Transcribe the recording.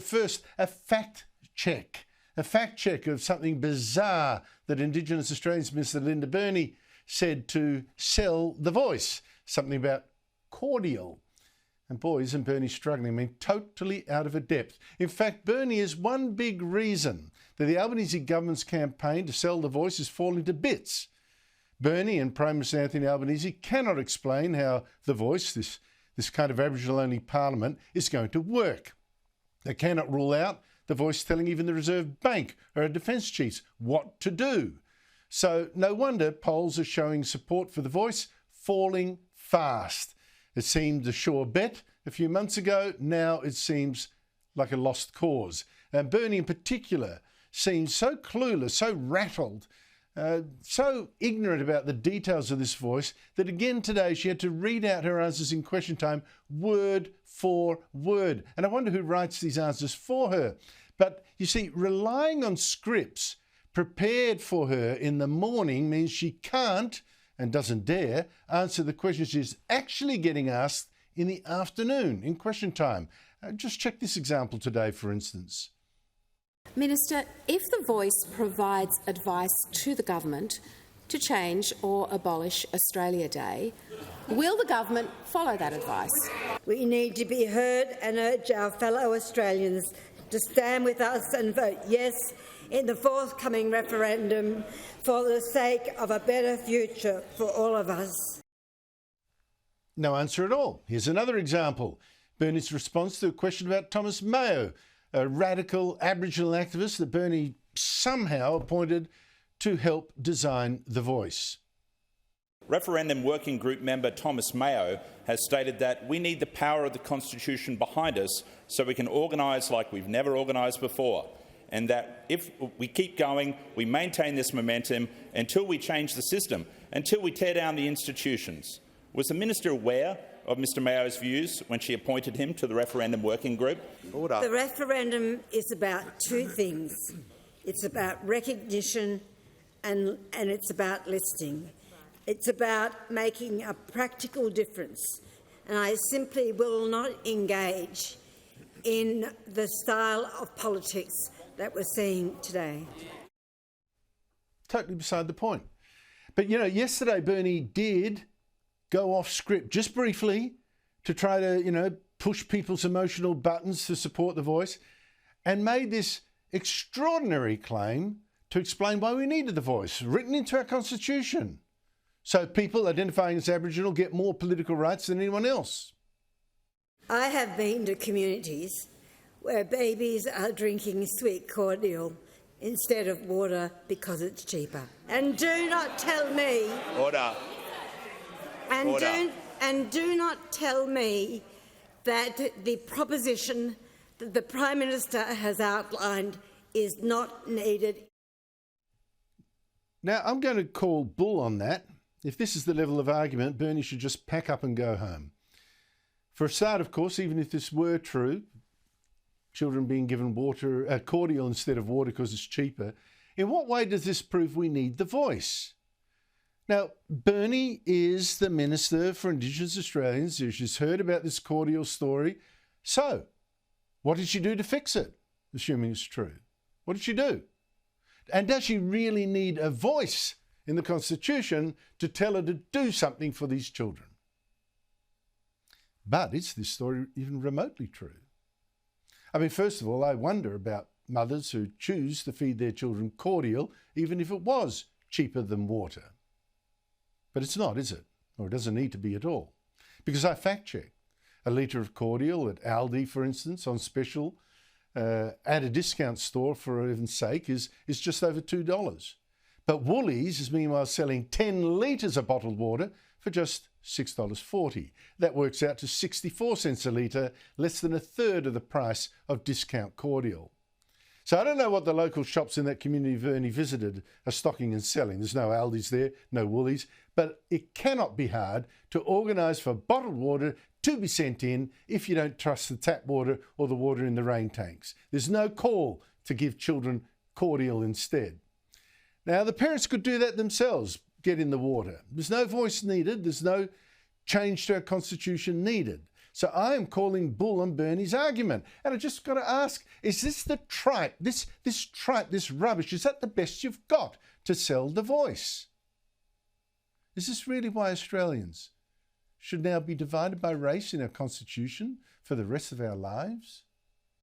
First, a fact check. A fact check of something bizarre that Indigenous Australians Minister Linda Burney said to sell The Voice. Something about cordial. And boy, isn't Burney struggling. I mean, totally out of her depth. In fact, Burney is one big reason that the Albanese government's campaign to sell The Voice is falling to bits. Burney and Prime Minister Anthony Albanese cannot explain how The Voice, this kind of Aboriginal-only parliament, is going to work. They cannot rule out The Voice telling even the Reserve Bank or our defence chiefs what to do. So no wonder polls are showing support for The Voice falling fast. It seemed a sure bet a few months ago. Now it seems like a lost cause. And Burney in particular seems so clueless, so rattled, so ignorant about the details of this voice that again today she had to read out her answers in question time word for word. And I wonder who writes these answers for her. But you see, relying on scripts prepared for her in the morning means she can't and doesn't dare answer the questions she's actually getting asked in the afternoon, in question time. Just check this example today, for instance. Minister, if The Voice provides advice to the government to change or abolish Australia Day, will the government follow that advice? We need to be heard and urge our fellow Australians to stand with us and vote yes in the forthcoming referendum for the sake of a better future for all of us. No answer at all. Here's another example. Burney's response to a question about Thomas Mayo, a radical Aboriginal activist that Burney somehow appointed to help design The Voice. Referendum Working Group member Thomas Mayo has stated that we need the power of the Constitution behind us so we can organise like we've never organised before, and that if we keep going, we maintain this momentum until we change the system, until we tear down the institutions. Was the minister aware of Mr Mayo's views when she appointed him to the Referendum Working Group? Order. The referendum is about two things. It's about recognition and it's about listening. It's about making a practical difference. And I simply will not engage in the style of politics that we're seeing today. Totally beside the point. But, you know, yesterday Burney did go off script just briefly to try to, push people's emotional buttons to support The Voice and made this extraordinary claim to explain why we needed The Voice, written into our Constitution, so people identifying as Aboriginal get more political rights than anyone else. I have been to communities where babies are drinking sweet cordial instead of water because it's cheaper. And do not tell me... Order. And do not tell me that the proposition that the Prime Minister has outlined is not needed. Now, I'm going to call bull on that. If this is the level of argument, Burney should just pack up and go home. For a start, of course, even if this were true, children being given cordial instead of water because it's cheaper, in what way does this prove we need The Voice? Now, Burney is the Minister for Indigenous Australians. She's heard about this cordial story. So, what did she do to fix it, assuming it's true? What did she do? And does she really need a voice in the Constitution to tell her to do something for these children? But is this story even remotely true? I mean, first of all, I wonder about mothers who choose to feed their children cordial, even if it was cheaper than water. But it's not, is it? Or it doesn't need to be at all. Because I fact-checked. A litre of cordial at Aldi, for instance, on special, at a discount store, for heaven's sake, is just over $2. But Woolies is meanwhile selling 10 litres of bottled water for just $6.40. That works out to 64 cents a litre, less than a third of the price of discount cordial. So I don't know what the local shops in that community Burney visited are stocking and selling. There's no Aldi's there, no Woolies, but it cannot be hard to organise for bottled water to be sent in if you don't trust the tap water or the water in the rain tanks. There's no call to give children cordial instead. Now, the parents could do that themselves, get in the water. There's no voice needed. There's no change to our Constitution needed. So I am calling bull on Burney's argument. And I just got to ask, is this the tripe, this tripe, this rubbish, is that the best you've got to sell the voice? Is this really why Australians should now be divided by race in our constitution for the rest of our lives?